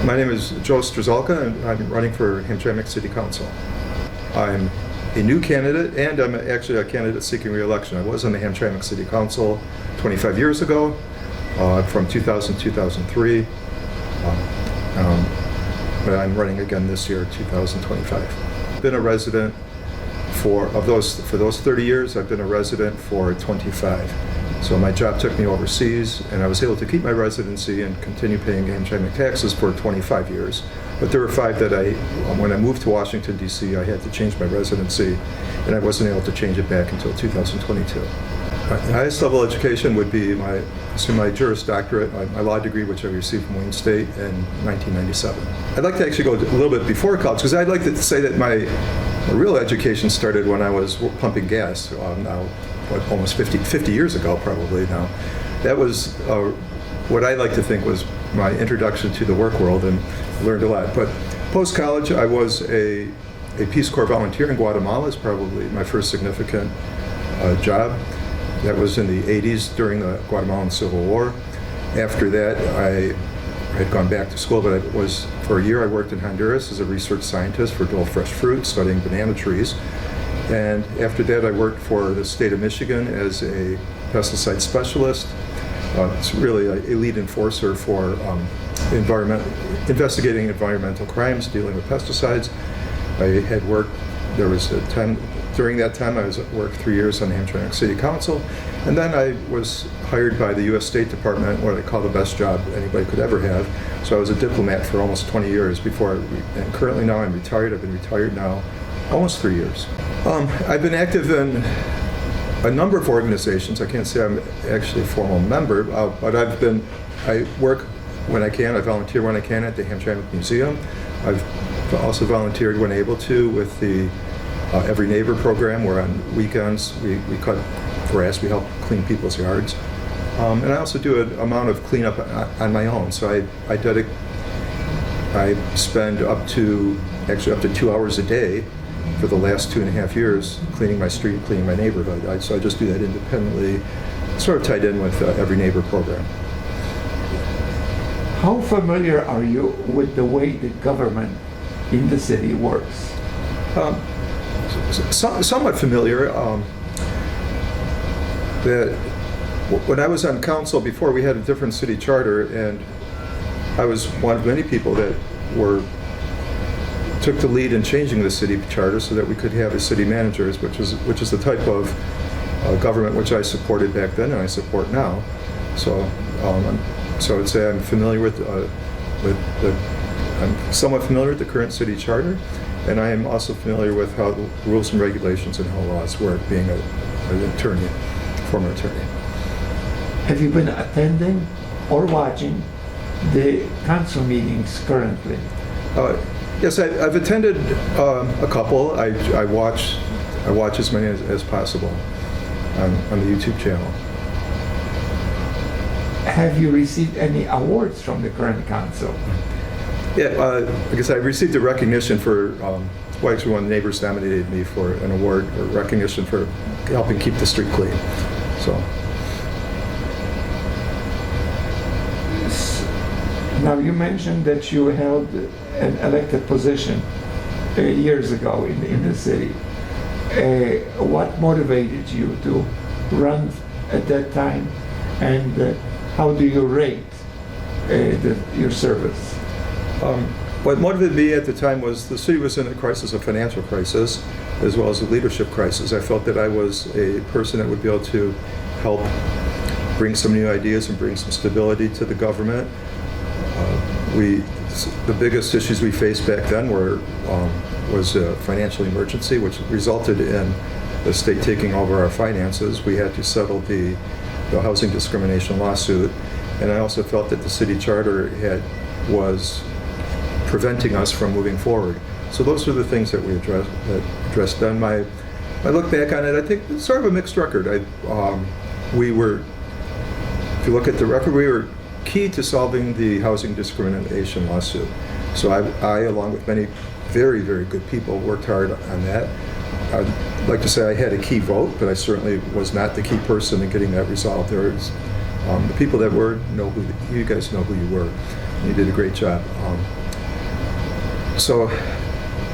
My name is Joe Strzalka, and I'm running for Hamtramck City Council. I'm a new candidate, and I'm actually a candidate seeking re-election. I was on the Hamtramck City Council 25 years ago, from 2000 to 2003, but I'm running again this year, 2025. I've been a resident for those 30 years. I've been a resident for 25. So my job took me overseas, and I was able to keep my residency and continue paying Hamtramck taxes for 25 years. But there were 5 that when I moved to Washington, D.C., I had to change my residency, and I wasn't able to change it back until 2022. My highest level education would be my Juris Doctorate, my law degree, which I received from Wayne State in 1997. I'd like to actually go a little bit before college, because I'd like to say that my real education started when I was pumping gas, now almost 50 years ago probably now. That was what I like to think was my introduction to the work world, and learned a lot. But post-college, I was a Peace Corps volunteer in Guatemala. Is probably my first significant job. That was in the 80s during the Guatemalan Civil War. After that, I had gone back to school, but for a year I worked in Honduras as a research scientist for Dole Fresh Fruit, studying banana trees. And after that, I worked for the state of Michigan as a pesticide specialist. It's really a lead enforcer for investigating environmental crimes, dealing with pesticides. I had worked, during that time I worked 3 years on the Hamtramck City Council, and then I was hired by the U.S. State Department, what I call the best job anybody could ever have. So I was a diplomat for almost 20 years and currently now I'm retired. I've been retired now almost 3 years. I've been active in a number of organizations. I can't say I'm actually a formal member, but I work when I can. I volunteer when I can at the Hamtramck Museum. I've also volunteered when able to with the Every Neighbor program, where on weekends we cut grass, we help clean people's yards. And I also do an amount of cleanup on my own. So I spend up to 2 hours a day for the last 2.5 years cleaning my street, cleaning my neighborhood. So I just do that independently, sort of tied in with Every Neighbor program. How familiar are you with the way the government in the city works? Somewhat familiar. When I was on council before, we had a different city charter, and I was one of many people that took the lead in changing the city charter so that we could have a city managers, which is the type of government which I supported back then and I support now. So I'd say I'm familiar I'm somewhat familiar with the current city charter, and I am also familiar with how the rules and regulations and how laws work, being an attorney, former attorney. Have you been attending or watching the council meetings currently? Yes, I've attended a couple. I watch as many as possible on the YouTube channel. Have you received any awards from the current council? Yeah, I guess I received a recognition for, actually one of the neighbors nominated me for an award or recognition for helping keep the street clean. So. Now you mentioned that you held an elected position years ago in the city. What motivated you to run at that time, and how do you rate your service? What motivated me at the time was the city was in a crisis, a financial crisis, as well as a leadership crisis. I felt that I was a person that would be able to help bring some new ideas and bring some stability to the government. The biggest issues we faced back then was a financial emergency, which resulted in the state taking over our finances. We had to settle the housing discrimination lawsuit, and I also felt that the city charter was preventing us from moving forward. So those are the things that we addressed then. I look back on it, I think it's sort of a mixed record. If you look at the record, we were key to solving the housing discrimination lawsuit. So I along with many very, very good people, worked hard on that. I'd like to say I had a key vote, but I certainly was not the key person in getting that resolved. There was the people that were, you guys know who you were. You did a great job. So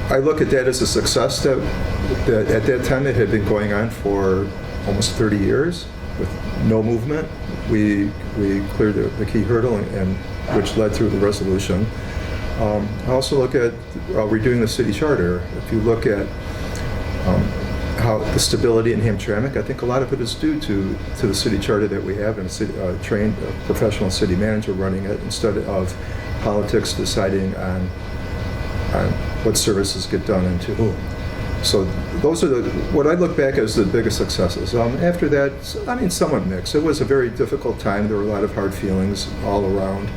I look at that as a success that at that time it had been going on for almost 30 years with no movement. We cleared the key hurdle, and which led to the resolution. I also look at redoing the city charter. If you look at how the stability in Hamtramck, I think a lot of it is due to the city charter that we have, and a trained professional city manager running it instead of politics deciding on what services get done and to whom. So those are what I look back as the biggest successes. After that, I mean, somewhat mixed. It was a very difficult time. There were a lot of hard feelings all around.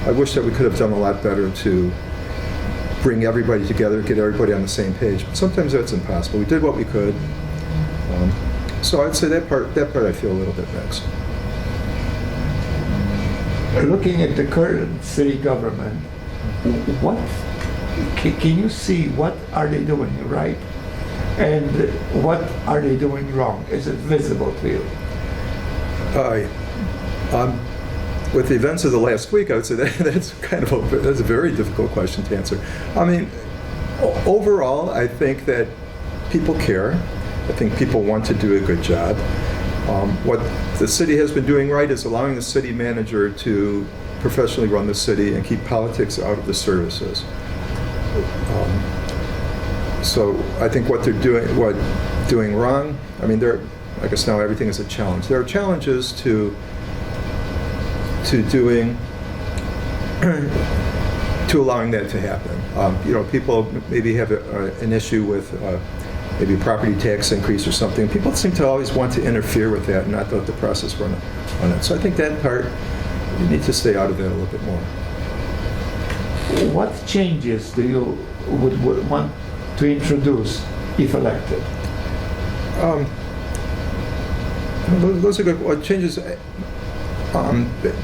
I wish that we could have done a lot better to bring everybody together, get everybody on the same page. But sometimes that's impossible. We did what we could. So I'd say that part I feel a little bit mixed. Looking at the current city government, what can you see? What are they doing right, and what are they doing wrong? Is it visible to you? With the events of the last week, I would say that's a very difficult question to answer. I mean, overall, I think that people care. I think people want to do a good job. What the city has been doing right is allowing the city manager to professionally run the city and keep politics out of the services. So I think what they're doing wrong, I mean, I guess now everything is a challenge. There are challenges to allowing that to happen. People maybe have an issue with maybe a property tax increase or something. People seem to always want to interfere with that and not let the process run it. So I think that part, you need to stay out of that a little bit more. What changes do you would want to introduce if elected? Those are good. What changes?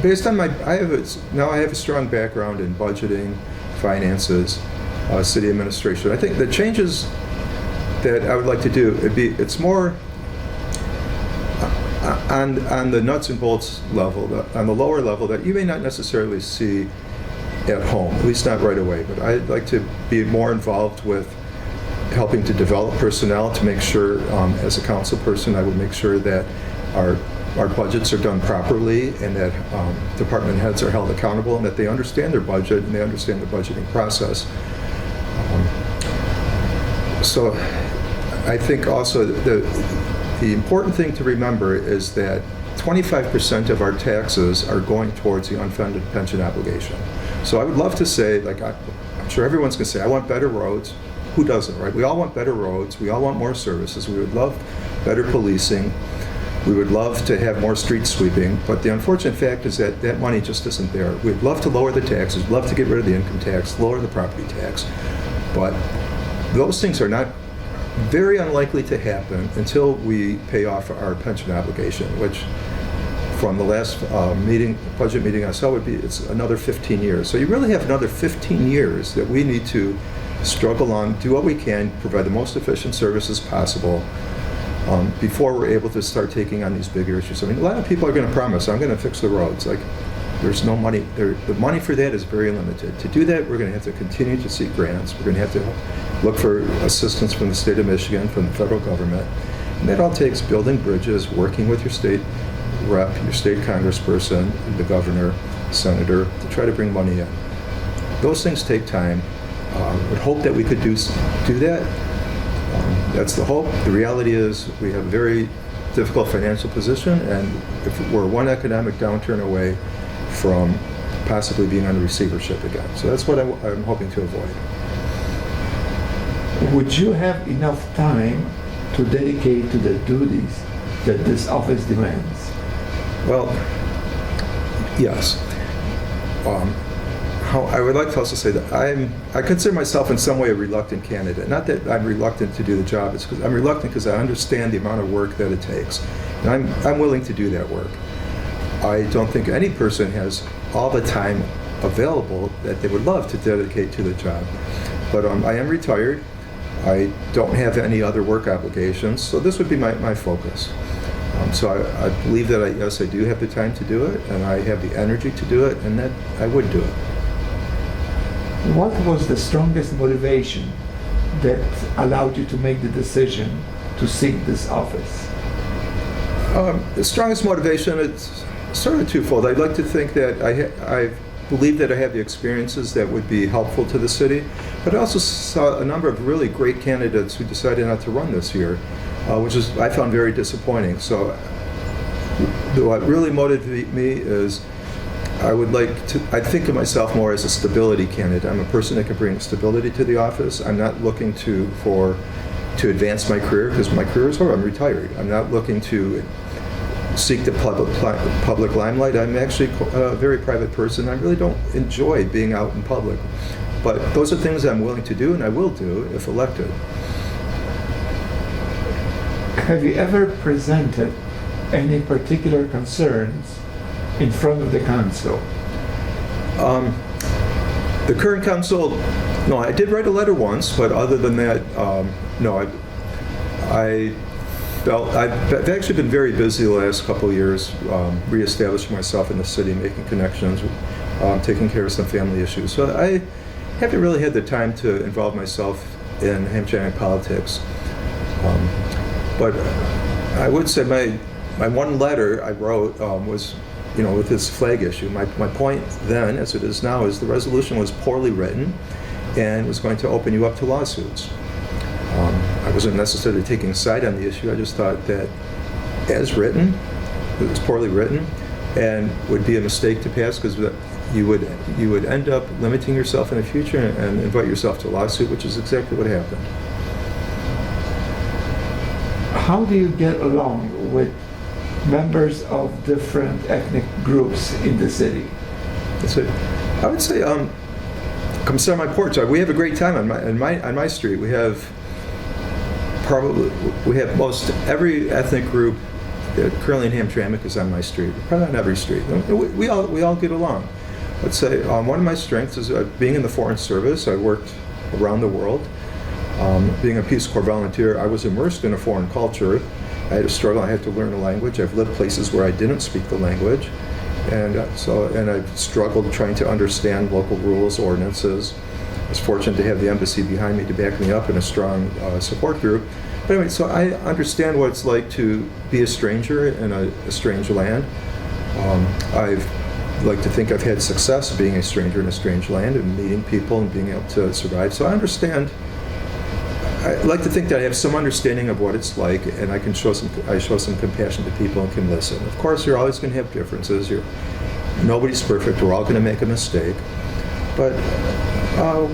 Based on I have a strong background in budgeting, finances, city administration. I think the changes that I would like to do, it's more on the nuts and bolts level, on the lower level that you may not necessarily see at home, at least not right away. But I'd like to be more involved with helping to develop personnel to make sure, as a council person, I would make sure that our budgets are done properly and that department heads are held accountable and that they understand their budget and they understand the budgeting process. So I think also the important thing to remember is that 25% of our taxes are going towards the unfunded pension obligation. So I would love to say, I'm sure everyone's going to say, I want better roads. Who doesn't, right? We all want better roads. We all want more services. We would love better policing. We would love to have more street sweeping. But the unfortunate fact is that that money just isn't there. We'd love to lower the taxes. We'd love to get rid of the income tax, lower the property tax. But those things are not very unlikely to happen until we pay off our pension obligation, which from the last budget meeting I saw it's another 15 years. So you really have another 15 years that we need to struggle on, do what we can, provide the most efficient services possible before we're able to start taking on these bigger issues. I mean, a lot of people are going to promise, I'm going to fix the roads. There's no money. The money for that is very limited. To do that, we're going to have to continue to seek grants. We're going to have to look for assistance from the state of Michigan, from the federal government. And that all takes building bridges, working with your state rep, your state congressperson, the governor, senator, to try to bring money in. Those things take time. Would hope that we could do that. That's the hope. The reality is we have a very difficult financial position, and if we're one economic downturn away from possibly being on receivership again. So that's what I'm hoping to avoid. Would you have enough time to dedicate to the duties that this office demands? Well, yes. I would like to also say that I consider myself in some way a reluctant candidate. Not that I'm reluctant to do the job, it's because I'm reluctant because I understand the amount of work that it takes. And I'm willing to do that work. I don't think any person has all the time available that they would love to dedicate to the job. But I am retired. I don't have any other work obligations, so this would be my focus. So I believe that yes, I do have the time to do it, and I have the energy to do it, and that I would do it. What was the strongest motivation that allowed you to make the decision to seek this office? The strongest motivation, it's sort of twofold. I'd like to think that I believe that I have the experiences that would be helpful to the city, but I also saw a number of really great candidates who decided not to run this year, which is I found very disappointing. So what really motivated me is I think of myself more as a stability candidate. I'm a person that can bring stability to the office. I'm not looking to advance my career, because my career is over. I'm retired. I'm not looking to seek the public limelight. I'm actually a very private person. I really don't enjoy being out in public. But those are things I'm willing to do, and I will do if elected. Have you ever presented any particular concerns in front of the council? The current council, no, I did write a letter once, but other than that, no. I've actually been very busy the last couple of years, reestablishing myself in the city, making connections, taking care of some family issues. So I haven't really had the time to involve myself in Hamtramck politics. But I would say my one letter I wrote was, with this flag issue. My point then, as it is now, is the resolution was poorly written and was going to open you up to lawsuits. I wasn't necessarily taking a side on the issue. I just thought that, as written, it was poorly written and would be a mistake to pass, because you would end up limiting yourself in the future and invite yourself to a lawsuit, which is exactly what happened. How do you get along with members of different ethnic groups in the city? I would say, come sit on my porch. We have a great time on my street. We have most every ethnic group currently in Hamtramck is on my street. Probably on every street. We all get along. Let's say one of my strengths is being in the Foreign Service. I worked around the world. Being a Peace Corps volunteer, I was immersed in a foreign culture. I had to struggle. I had to learn a language. I've lived places where I didn't speak the language, and I've struggled trying to understand local rules, ordinances. I was fortunate to have the embassy behind me to back me up in a strong support group. But anyway, so I understand what it's like to be a stranger in a strange land. I've like to think I've had success being a stranger in a strange land and meeting people and being able to survive. So I understand. I like to think that I have some understanding of what it's like, and I show some compassion to people and can listen. Of course, you're always going to have differences. Nobody's perfect. We're all going to make a mistake, but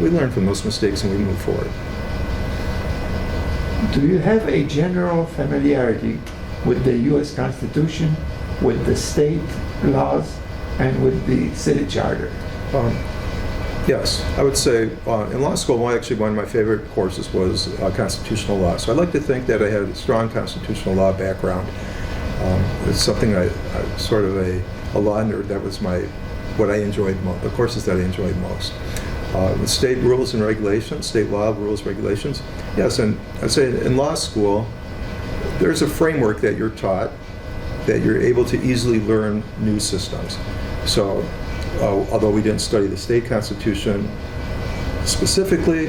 we learn from those mistakes and we move forward. Do you have a general familiarity with the U.S. Constitution, with the state laws, and with the city charter? Yes, I would say in law school, one of my favorite courses was constitutional law. So I'd like to think that I had a strong constitutional law background. It's something I sort of a law nerd. That was what I enjoyed most, the courses that I enjoyed most. The state rules and regulations, state law, rules, regulations. Yes, and I'd say in law school, there's a framework that you're taught that you're able to easily learn new systems. So although we didn't study the state constitution specifically,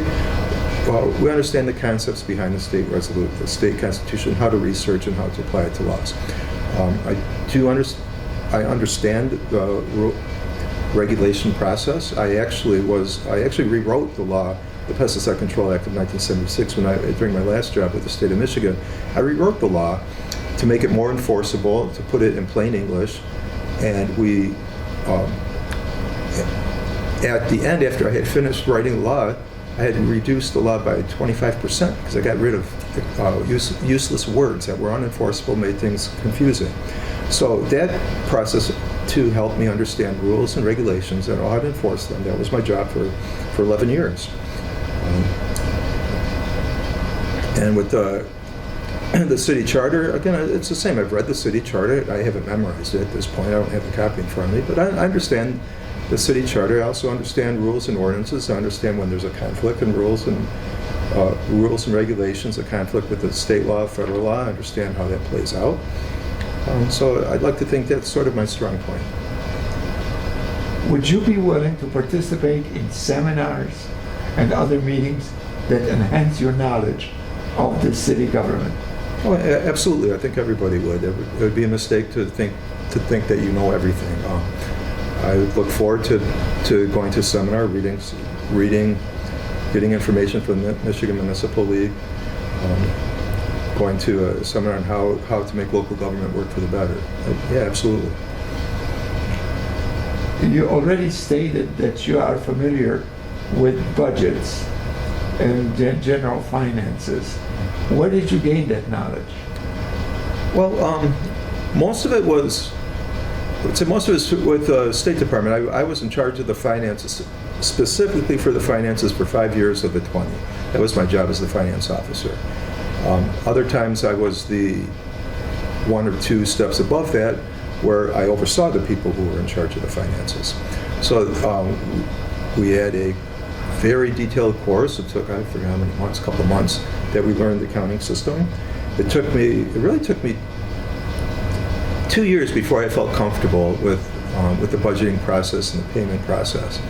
we understand the concepts behind the state constitution, how to research and how to apply it to laws. I understand the regulation process. I actually rewrote the law, the Pesticide Control Act of 1976, during my last job with the state of Michigan. I rewrote the law to make it more enforceable, to put it in plain English, and we. At the end, after I had finished writing the law, I had reduced the law by 25% because I got rid of useless words that were unenforceable, made things confusing. So that process, too, helped me understand rules and regulations and how to enforce them. That was my job for 11 years. And with the city charter, again, it's the same. I've read the city charter. I haven't memorized it at this point. I don't have a copy in front of me, but I understand the city charter. I also understand rules and ordinances. I understand when there's a conflict in rules and regulations, a conflict with the state law, federal law. I understand how that plays out. So I'd like to think that's sort of my strong point. would you be willing to participate in seminars and other meetings that enhance your knowledge of the city government? Oh, absolutely. I think everybody would. It would be a mistake to think that you know everything. I would look forward to going to seminar, reading, getting information from the Michigan Municipal League, going to a seminar on how to make local government work for the better. Yeah, absolutely. You already stated that you are familiar with budgets and general finances. Where did you gain that knowledge? Well, most of it was with the State Department. I was in charge of the finances, specifically for the finances for 5 years of the 20. That was my job as the finance officer. Other times I was the 1 or 2 steps above that, where I oversaw the people who were in charge of the finances. So we had a very detailed course. It took, I forget how many months, a couple of months, that we learned the accounting system. It really took me 2 years before I felt comfortable with the budgeting process and the payment process.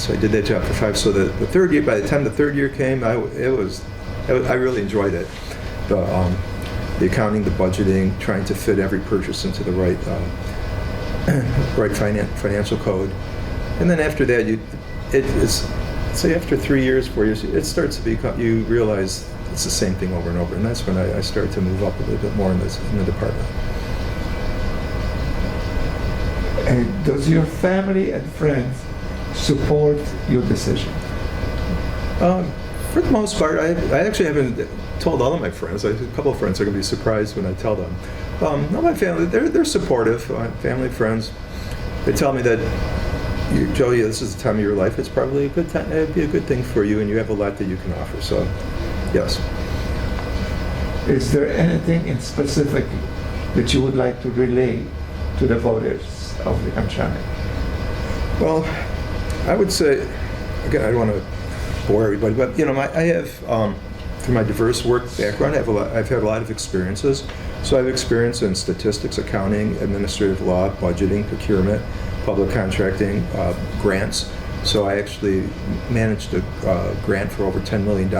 So I did that job for 5. So the third year, by the time the third year came, I really enjoyed it. The accounting, the budgeting, trying to fit every purchase into the right financial code. And then after that, say after 3 years, 4 years, it starts to become, you realize it's the same thing over and over. And that's when I started to move up a little bit more in the department. And does your family and friends support your decision? For the most part, I actually haven't told all of my friends. A couple of friends are going to be surprised when I tell them. No, my family, they're supportive. Family, friends, they tell me that, Joey, this is the time of your life. It's probably a good time. It'd be a good thing for you, and you have a lot that you can offer. So, yes. Is there anything in specific that you would like to relay to the voters of the Hamtramck? Well, I would say, again, I don't want to bore everybody, but I have, through my diverse work background, I've had a lot of experiences. So I have experience in statistics, accounting, administrative law, budgeting, procurement, public contracting, grants. So I actually managed a grant for over $10 million.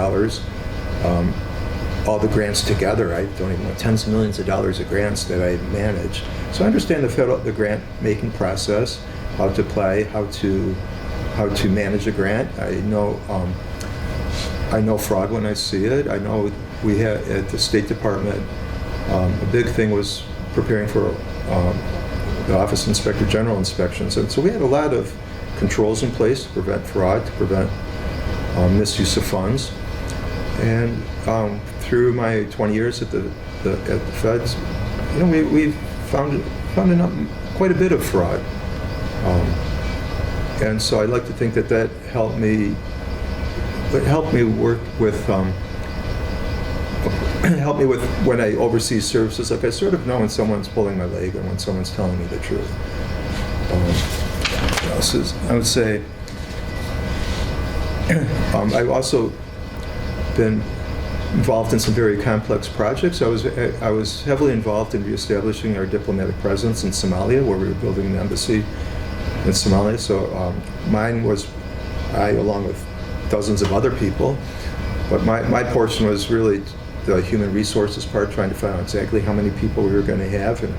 All the grants together, I don't even know, tens of millions of dollars of grants that I managed. So I understand the grant making process, how to apply, how to manage a grant. I know fraud when I see it. I know we had at the State Department, a big thing was preparing for the Office of Inspector General inspections. And so we had a lot of controls in place to prevent fraud, to prevent misuse of funds. And through my 20 years at the Feds, we've found quite a bit of fraud. And so I'd like to think that helped me work with when I oversee services. Like I sort of know when someone's pulling my leg and when someone's telling me the truth. What else is, I would say, I've also been involved in some very complex projects. I was heavily involved in reestablishing our diplomatic presence in Somalia, where we were building an embassy in Somalia. So mine was, along with dozens of other people, but my portion was really the human resources part, trying to find out exactly how many people we were going to have and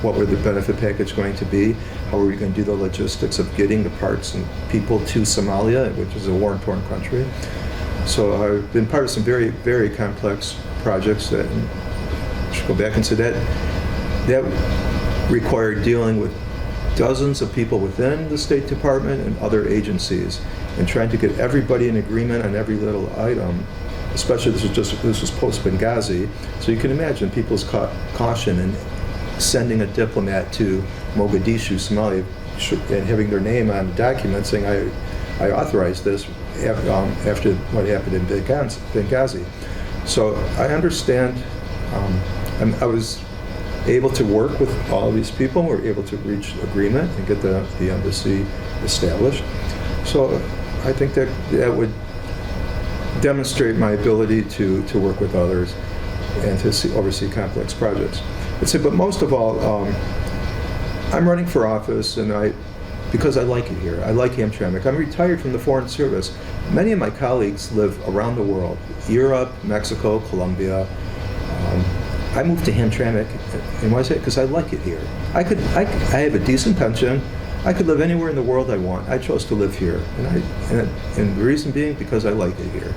what were the benefit package going to be, how were we going to do the logistics of getting the parts and people to Somalia, which is a war-torn country. So I've been part of some very, very complex projects that, I should go back and say that required dealing with dozens of people within the State Department and other agencies, and trying to get everybody in agreement on every little item. Especially this was post-Benghazi, so you can imagine people's caution in sending a diplomat to Mogadishu, Somalia, and having their name on the document saying I authorized this after what happened in Benghazi. So I understand. I was able to work with all of these people. We were able to reach agreement and get the embassy established. So I think that would demonstrate my ability to work with others and to oversee complex projects. But most of all, I'm running for office, and because I like it here. I like Hamtramck. I'm retired from the Foreign Service. Many of my colleagues live around the world, Europe, Mexico, Colombia. I moved to Hamtramck, and why is it? Because I like it here. I have a decent pension. I could live anywhere in the world I want. I chose to live here, and the reason being because I like it here,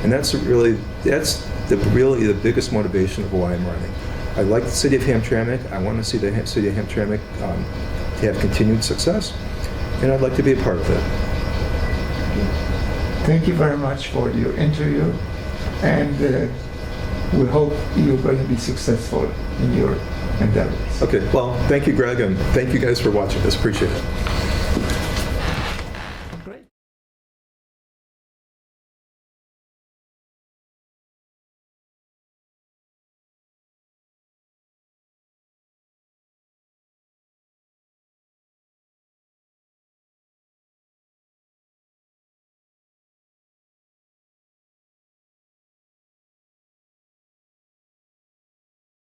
and that's really the biggest motivation of why I'm running. I like the city of Hamtramck. I want to see the city of Hamtramck to have continued success, and I'd like to be a part of it. Thank you very much for your interview, and we hope you're going to be successful in your endeavors. Okay, well, thank you, Greg, and thank you guys for watching this. Appreciate it.